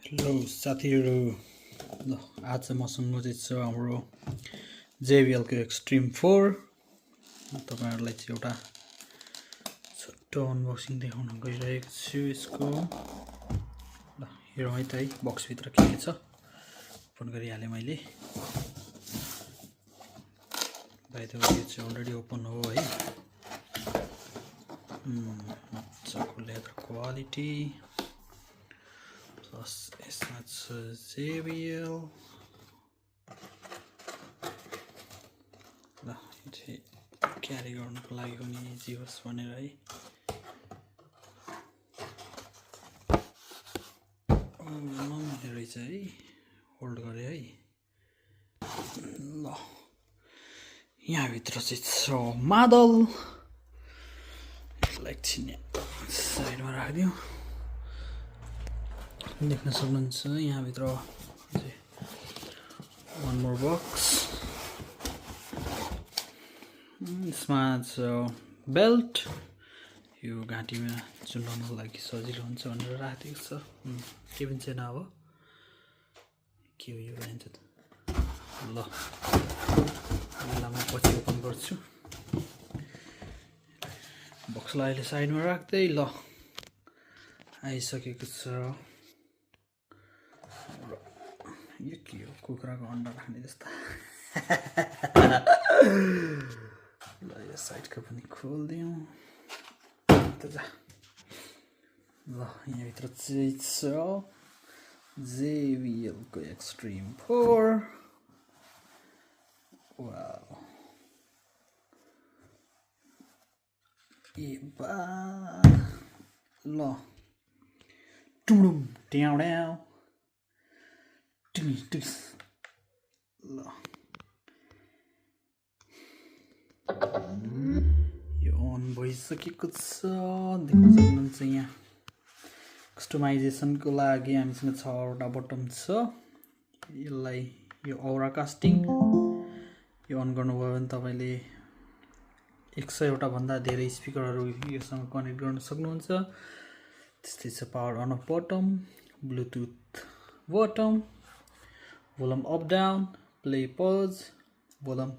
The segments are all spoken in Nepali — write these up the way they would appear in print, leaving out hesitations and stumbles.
हेलो साथीहरु ल आज मसँग चाहिँ छ हाम्रो JBL को Xtreme 4 म तपाईहरुलाई चाहिँ एउटा छोटो अनबक्सिङ देखाउन गइरहेको छु यसको ल हेरौँ है त है बक्स भित्र के छ ओपन गरिहाले मैले बाइ द वे यो चाहिँ अलरेडी ओपन हो है मजाको लेदर क्वालिटी प्लस यसमा छ JBL ल यो चाहिँ क्यारी गर्नको लागि पनि इजी होस् भनेर है नमिल्ने रहेछ है होल्ड गरे है ल यहाँ भित्र चाहिँ छ मादल यसलाई एकछिन साइडमा राखिदिउँ देख्न सक्नुहुन्छ यहाँ भित्र one more box यसमा छ बेल्ट यो घाँटीमा चुन्डाउनको लागि सजिलो हुन्छ भनेर राखेको छ के पनि छैन अब के हो यो भन्छ त ल यसलाई म पछि ओपन गर्छु बक्सलाई अहिले साइडमा राख्दै ल आइसकेको छ यो के हो कुखुराको अन्डा राख्ने जस्ता ल यो साइडको पनि खोल्दिउँ त जा ल यहाँ भित्र चाहिँ छ JBL को Xtreme 4 वाउ ए बा ल टुडुम ट्याउ ट्याउ ल यो अन भइसकेको छ देख्न सक्नुहुन्छ यहाँ कस्टमाइजेसनको लागि हामीसँग 6वटा बटन छ यसलाई यो औरा कास्टिङ यो अन गर्नुभयो भने तपाईले 100वटा भन्दा धेरै स्पिकरहरू योसँग कनेक्ट गर्न सक्नुहुन्छ त्यस्तै छ power on off button bluetooth button volume up down play pause volume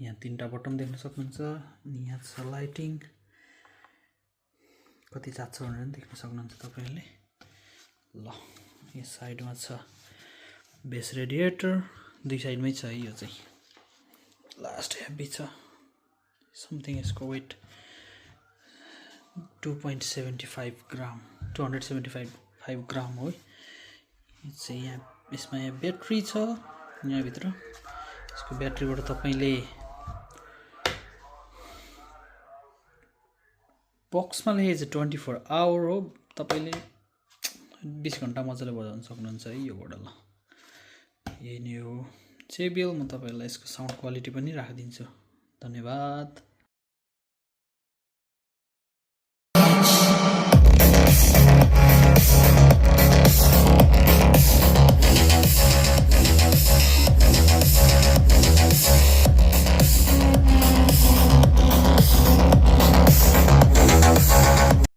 यहाँ 3टा बटन देख्न सक्नुहुन्छ अनि यहाँ छ लाइटिङ कति जान्छ भनेर देख्न सक्नुहुन्छ तपाईहरुले ल यो साइडमा छ बेस रेडिएटर दुई साइडमै छ यो चाहिँ लास्ट हेभी छ समथिङ यसको वेट 2.75 ग्राम 275 ग्राम हो चाहिँ यहाँ यसमा यहाँ ब्याट्री छ यहाँ भित्र यसको ब्याट्रीबाट तपाईले बक्समा लेखेको छ 24 आवर हो तपाईले 20 घण्टा मजाले बजाउन सक्नुहुन्छ है योबाट ल यही नै हो JBL म तपाईहरुलाई यसको साउन्ड क्वालिटी पनि राखिदिन्छु धन्यवाद।